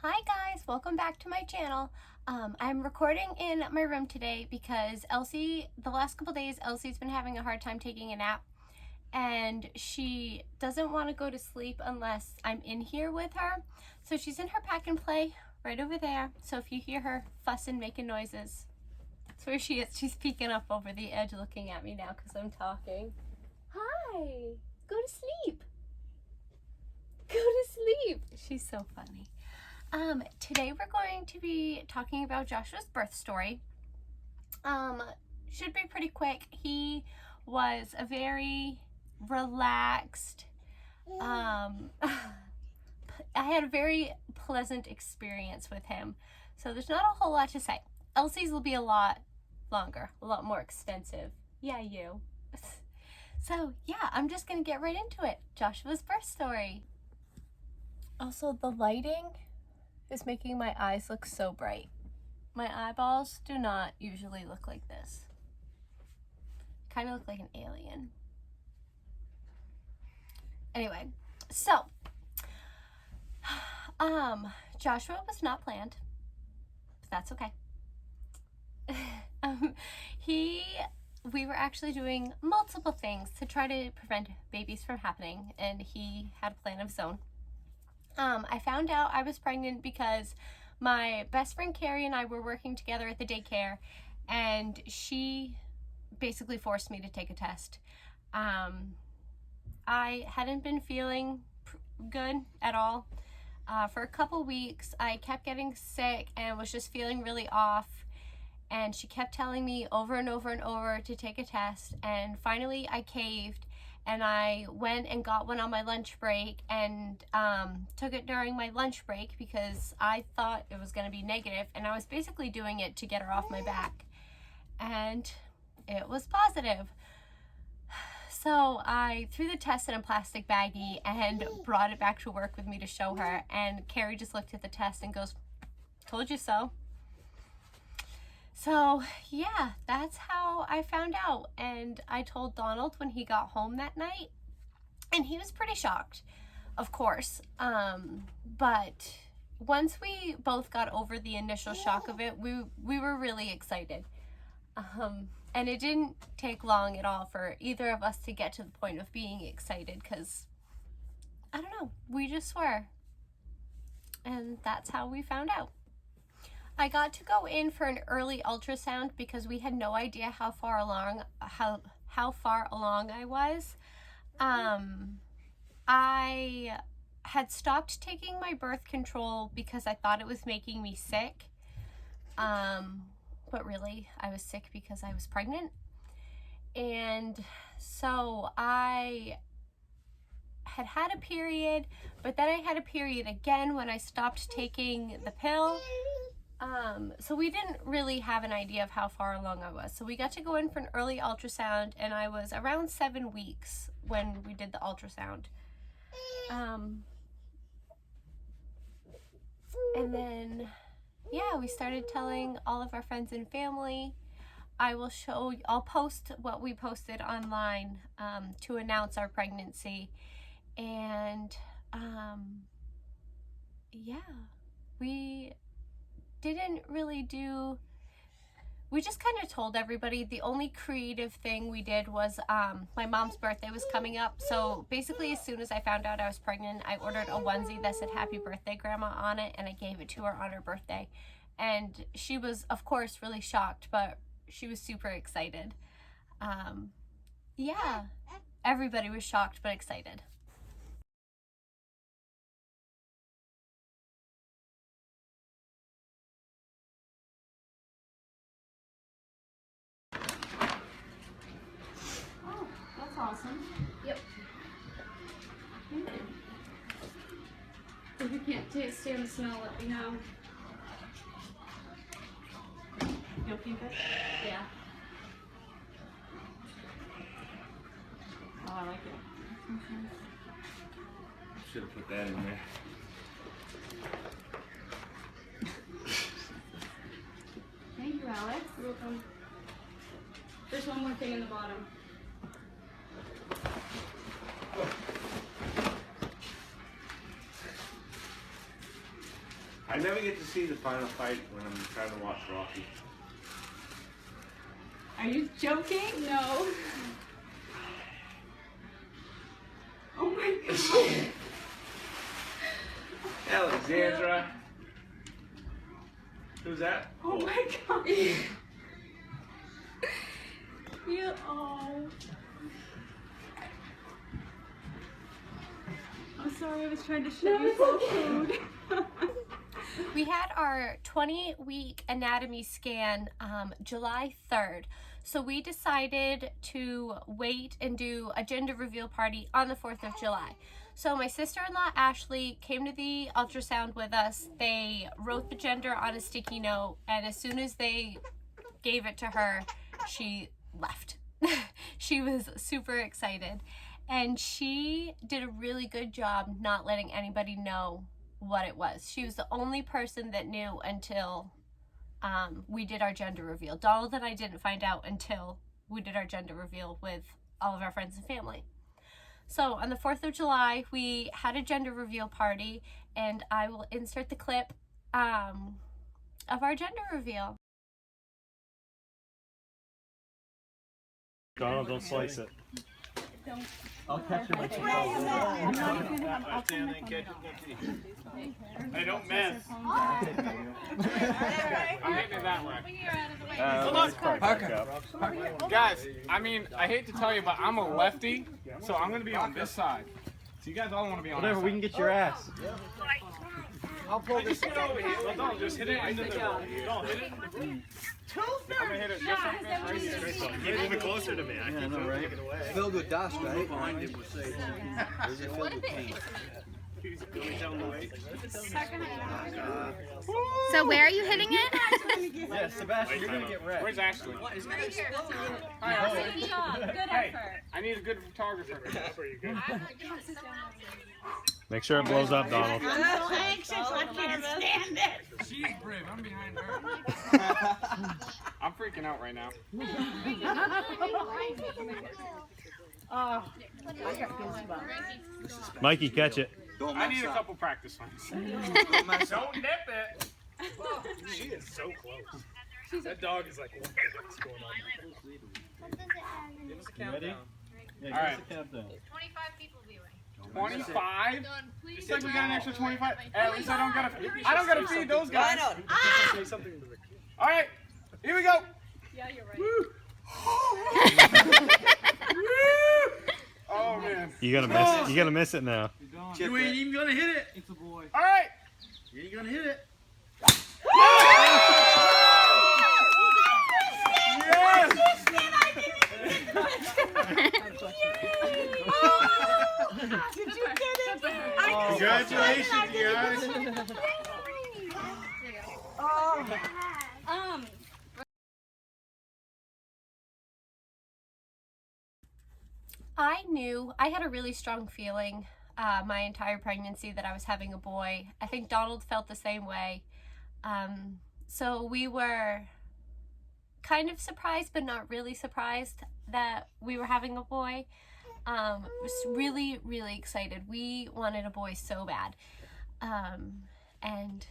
Hi guys, welcome back to my channel. I'm recording in my room today because Elsie, the last couple days, Elsie's been having a hard time taking a nap and she doesn't want to go to sleep unless I'm in here with her. So she's in her pack and play right over there. So if you hear her fussing, making noises, that's where she is. She's peeking up over the edge looking at me now because I'm talking. Hi, go to sleep. Go to sleep. She's so funny. Today we're going to be talking about Joshua's birth story. Should be pretty quick. He was a very relaxed, I had a very pleasant experience with him. So there's not a whole lot to say. Elsie's will be a lot longer, a lot more extensive. Yeah, you. So yeah, I'm just gonna get right into it. Joshua's birth story. Also, the lighting is making my eyes look so bright. My eyeballs do not usually look like this. Kind of look like an alien. Anyway, so Joshua was not planned, but that's okay. We were actually doing multiple things to try to prevent babies from happening, and he had a plan of his own. I found out I was pregnant because my best friend Carrie and I were working together at the daycare, and she basically forced me to take a test. I hadn't been feeling good at all. For a couple weeks, I kept getting sick and was just feeling really off, and she kept telling me over and over and over to take a test, and finally I caved. And I went and got one on my lunch break and took it during my lunch break because I thought it was going to be negative, and I was basically doing it to get her off my back. And it was positive. So I threw the test in a plastic baggie and brought it back to work with me to show her. And Carrie just looked at the test and goes, "Told you so." So yeah, that's how I found out, and I told Donald when he got home that night, and he was pretty shocked, of course, but once we both got over the initial shock of it, we were really excited, and it didn't take long at all for either of us to get to the point of being excited, because I don't know, we just were, and that's how we found out. I got to go in for an early ultrasound because we had no idea how far along I was. I had stopped taking my birth control because I thought it was making me sick. But really, I was sick because I was pregnant. And so I had a period, but then I had a period again when I stopped taking the pill. So we didn't really have an idea of how far along I was. So we got to go in for an early ultrasound, and I was around 7 weeks when we did the ultrasound. And then, yeah, we started telling all of our friends and family. I'll post what we posted online to announce our pregnancy. And yeah, we just kind of told everybody. The only creative thing we did was my mom's birthday was coming up, so basically as soon as I found out I was pregnant, I ordered a onesie that said "Happy Birthday Grandma" on it, and I gave it to her on her birthday, and she was of course really shocked, but she was super excited. Yeah, everybody was shocked but excited. Awesome. Yep. If you can't stand the smell, let me know. You'll keep it? Yeah. Oh, I like it. Should have put that in there. Thank you, Alex. You're welcome. There's one more thing in the bottom. I never get to see the final fight when I'm trying to watch Rocky. Are you joking? No. Oh my god. Alexandra. Who's that? Oh my god. You oh. I'm sorry, I was trying to show you some food. We had our 20-week anatomy scan July 3rd. So we decided to wait and do a gender reveal party on the 4th of July. So my sister-in-law Ashley came to the ultrasound with us. They wrote the gender on a sticky note, and as soon as they gave it to her, she left. She was super excited, and she did a really good job not letting anybody know what it was. She was the only person that knew until we did our gender reveal. Donald and I didn't find out until we did our gender reveal with all of our friends and family. So on the 4th of July, we had a gender reveal party, and I will insert the clip of our gender reveal. Donald, don't slice it. I'll catch him. Hey, don't miss. I'm hitting it that way. Guys, I mean, I hate to tell you, but I'm a lefty, so I'm going to be on this side. So you guys all want to be on Whatever, this we can get your ass. I'll pull this over here. Well, don't just hit it into the wall. Don't hit it. I'm going to hit it just like this right here. Keep moving closer to me. I keep moving it away. Filled with dust, right? Behind it was safe. Or is it filled with paint? So where are you hitting it? Yeah, Sebastian, you're gonna get wrecked. Where's Ashley? Hi, Ashley. Good job. Good Hey, effort. I need a good photographer. Make sure it blows up, Donald. I'm so anxious, I can't stand it. She's brave. I'm behind her. I'm freaking out right now. Mikey, catch it. I need a couple practice ones. Don't dip it. She is so close. That dog is like, what's going on? Give us a You ready? countdown. Yeah, All right. give us a countdown. 25? Just like we got an extra 25. At least I don't gotta feed those guys. Say something to the kid. All right, here we go. Yeah, you're right. Woo. Oh man. You're gonna miss it now. You ain't even gonna hit it. It's a boy. All right. You ain't gonna hit it. Yes. Did you get it? Congratulations, you guys. I knew, I had a really strong feeling my entire pregnancy that I was having a boy. I think Donald felt the same way. So we were kind of surprised, but not really surprised that we were having a boy. Was really, really excited. We wanted a boy so bad. And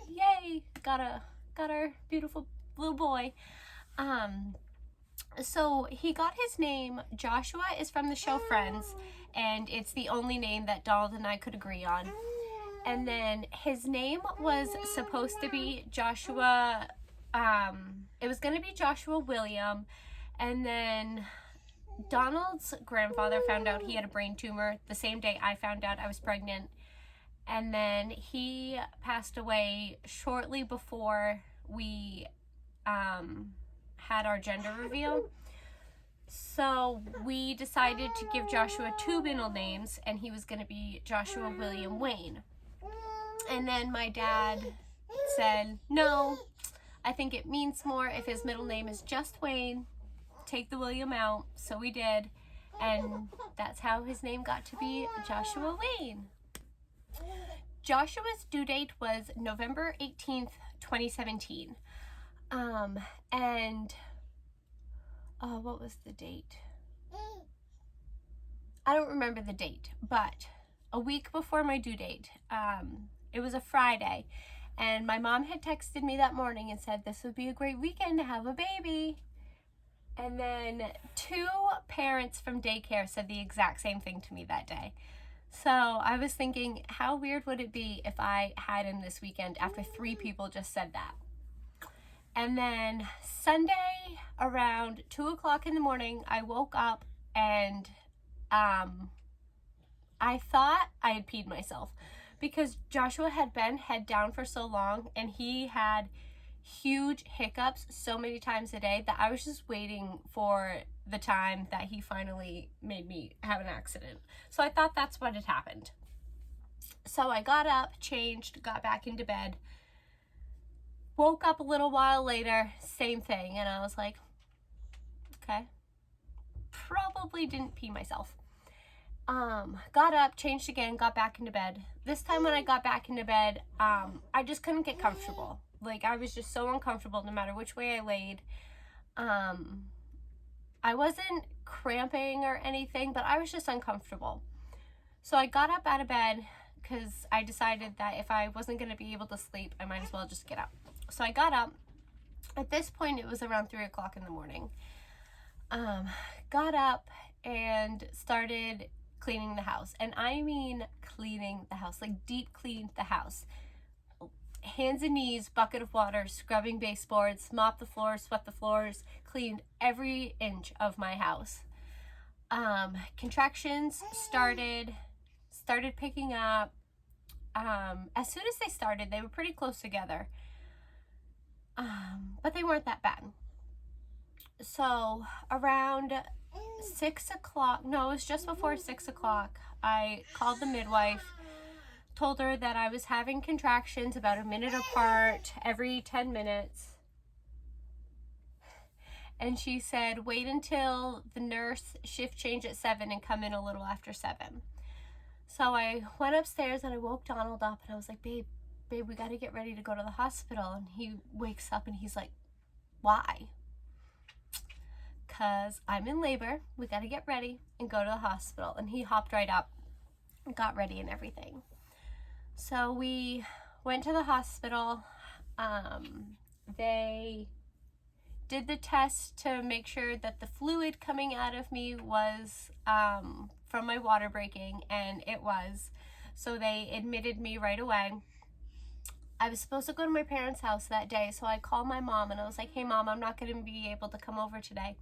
yay, got our beautiful little boy. So he got his name, Joshua is from the show Friends, and it's the only name that Donald and I could agree on. And then his name was supposed to be Joshua, it was going to be Joshua William, and then Donald's grandfather found out he had a brain tumor the same day I found out I was pregnant, and then he passed away shortly before we had our gender reveal. So we decided to give Joshua two middle names, and he was going to be Joshua William Wayne. And then my dad said, no, I think it means more if his middle name is just Wayne. Take the William out. So we did, and that's how his name got to be Joshua Wayne. Joshua's due date was November 18th, 2017. And what was the date? I don't remember the date, but a week before my due date, it was a Friday, And my mom had texted me that morning and said this would be a great weekend to have a baby. And then 2 parents from daycare said the exact same thing to me that day. So I was thinking, how weird would it be if I had him this weekend after 3 people just said that? And then Sunday around 2 o'clock in the morning, I woke up and I thought I had peed myself because Joshua had been head down for so long and he had huge hiccups so many times a day that I was just waiting for the time that he finally made me have an accident. So I thought that's what had happened. So I got up, changed, got back into bed, woke up a little while later, same thing, and I was like, okay, probably didn't pee myself. Got up, changed again, got back into bed. This time when I got back into bed, I just couldn't get comfortable. Like, I was just so uncomfortable no matter which way I laid. I wasn't cramping or anything, but I was just uncomfortable. So I got up out of bed because I decided that if I wasn't going to be able to sleep, I might as well just get up. So I got up. At this point, it was around 3 o'clock in the morning. Got up and started cleaning the house. And I mean cleaning the house, like deep cleaned the house. Hands and knees, bucket of water, scrubbing baseboards, mopped the floors, swept the floors, cleaned every inch of my house. Contractions started picking up. As soon as they started, they were pretty close together. But they weren't that bad. So around 6 o'clock, no, it was just before 6 o'clock, I called the midwife, told her that I was having contractions about a minute apart every 10 minutes. And she said, wait until the nurse shift change at 7 and come in a little after 7. So I went upstairs and I woke Donald up and I was like, babe, we got to get ready to go to the hospital. And he wakes up and he's like, why? Because I'm in labor. We got to get ready and go to the hospital. And he hopped right up and got ready and everything. So we went to the hospital. They did the test to make sure that the fluid coming out of me was from my water breaking, and it was. So they admitted me right away. I was supposed to go to my parents' house that day, so I called my mom and I was like, hey mom, I'm not going to be able to come over today.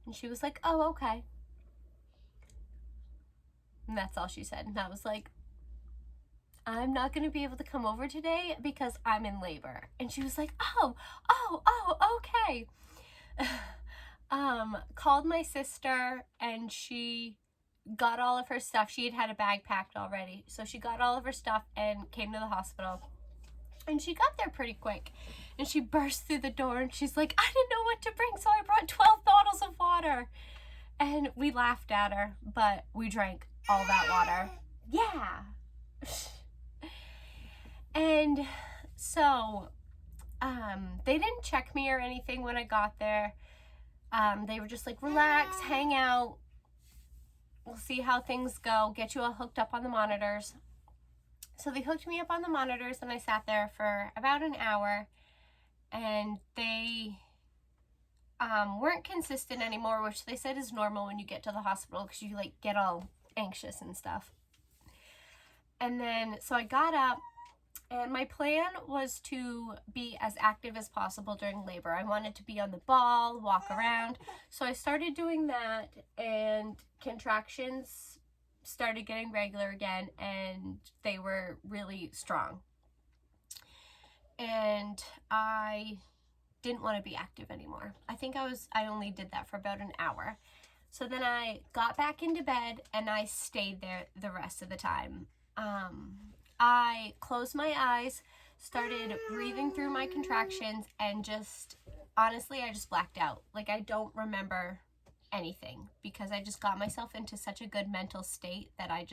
And she was like, oh, okay. And that's all she said. And I was like, I'm not going to be able to come over today because I'm in labor. And she was like, oh, okay. Called my sister and she got all of her stuff. She had a bag packed already. So she got all of her stuff and came to the hospital. And she got there pretty quick. And she burst through the door and she's like, I didn't know what to bring, so I brought 12 bottles of water. And we laughed at her, but we drank all that water. Yeah. And so they didn't check me or anything when I got there. They were just like, relax, hang out. We'll see how things go. Get you all hooked up on the monitors. So they hooked me up on the monitors and I sat there for about an hour. And they weren't consistent anymore, which they said is normal when you get to the hospital because you like get all anxious and stuff. And then, so I got up. And my plan was to be as active as possible during labor. I wanted to be on the ball, walk around. So I started doing that and contractions started getting regular again and they were really strong. And I didn't want to be active anymore. I think I only did that for about an hour. So then I got back into bed and I stayed there the rest of the time. I closed my eyes, started breathing through my contractions, and just, honestly, I just blacked out. Like, I don't remember anything because I just got myself into such a good mental state that I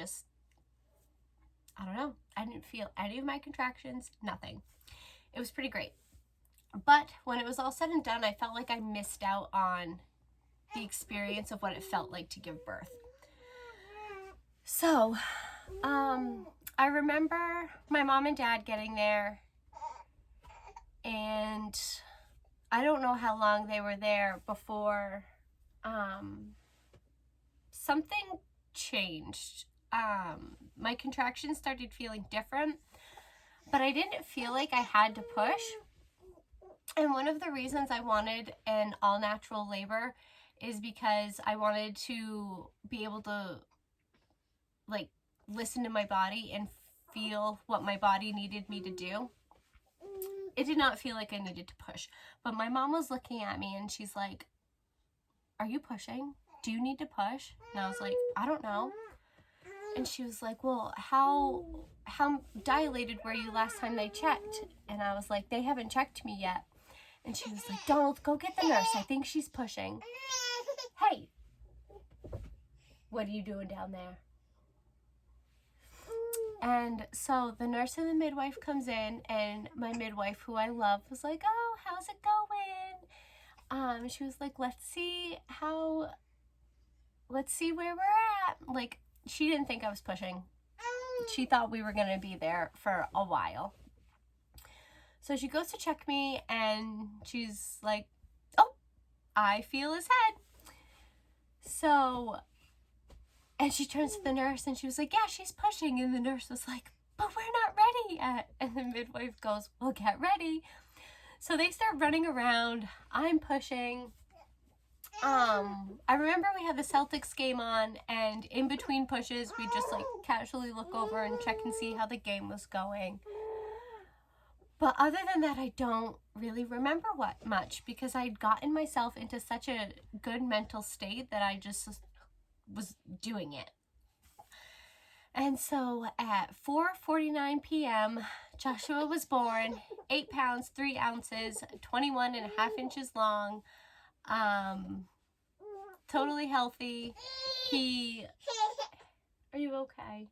don't know. I didn't feel any of my contractions, nothing. It was pretty great. But when it was all said and done, I felt like I missed out on the experience of what it felt like to give birth. So, I remember my mom and dad getting there and I don't know how long they were there before something changed. My contractions started feeling different, but I didn't feel like I had to push. And one of the reasons I wanted an all-natural labor is because I wanted to be able to, like, listen to my body and feel what my body needed me to do. It did not feel like I needed to push, but my mom was looking at me and she's like, "Are you pushing? Do you need to push?" And I was like, "I don't know." And she was like, "Well, how dilated were you last time they checked?" And I was like, "They haven't checked me yet." And she was like, "Donald, go get the nurse. I think she's pushing." Hey, what are you doing down there? And so the nurse and the midwife comes in, and my midwife, who I love, was like, "Oh, how's it going?" She was like, let's see where we're at. Like, she didn't think I was pushing. She thought we were gonna be there for a while. So she goes to check me, and she's like, "Oh, I feel his head." So, and she turns to the nurse and she was like, "Yeah, she's pushing." And the nurse was like, "But we're not ready yet." And the midwife goes, "Well, get ready." So they start running around. I'm pushing. I remember we had the Celtics game on, and in between pushes, we just like casually look over and check and see how the game was going. But other than that, I don't really remember much, because I'd gotten myself into such a good mental state that I just was doing it. And so at 4:49 p.m., Joshua was born, 8 pounds, 3 ounces, 21.5 inches long, totally healthy. Are you okay?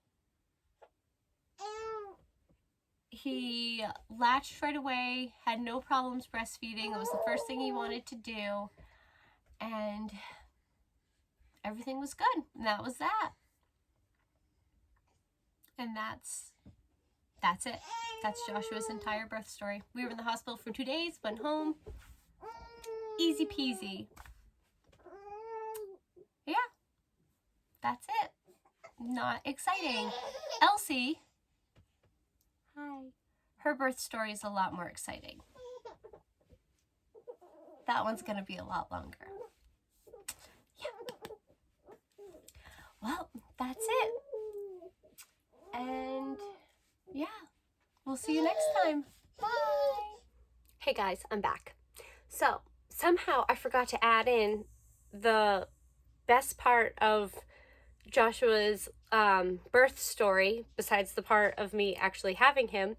He latched right away, had no problems breastfeeding. It was the first thing he wanted to do, and everything was good. And that was that. And that's it. That's Joshua's entire birth story. We were in the hospital for 2 days, went home. Easy peasy. Yeah, that's it. Not exciting. Elsie, hi. Her birth story is a lot more exciting. That one's gonna be a lot longer. Yeah. Well, that's it. And yeah, we'll see you next time. Bye. Hey guys, I'm back. So somehow I forgot to add in the best part of Joshua's birth story, besides the part of me actually having him.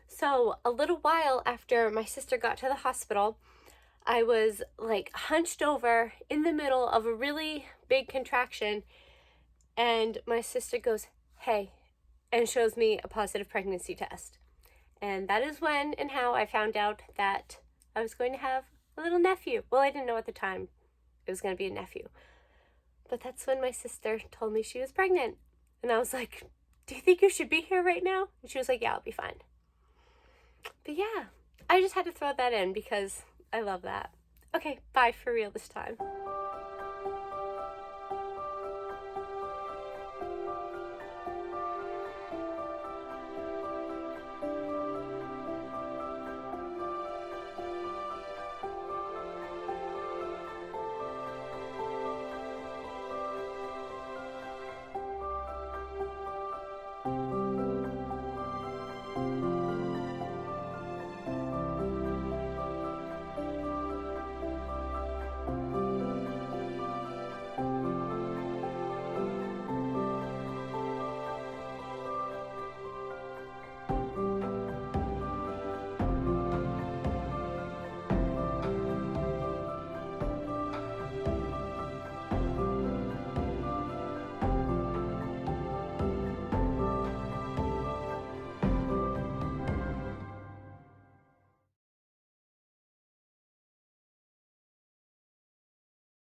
So a little while after my sister got to the hospital, I was like hunched over in the middle of a really big contraction, and my sister goes, "Hey," and shows me a positive pregnancy test. And that is when and how I found out that I was going to have a little nephew. Well, I didn't know at the time it was going to be a nephew. But that's when my sister told me she was pregnant. And I was like, "Do you think you should be here right now?" And she was like, "Yeah, I'll be fine." But yeah, I just had to throw that in because I love that. Okay, bye for real this time.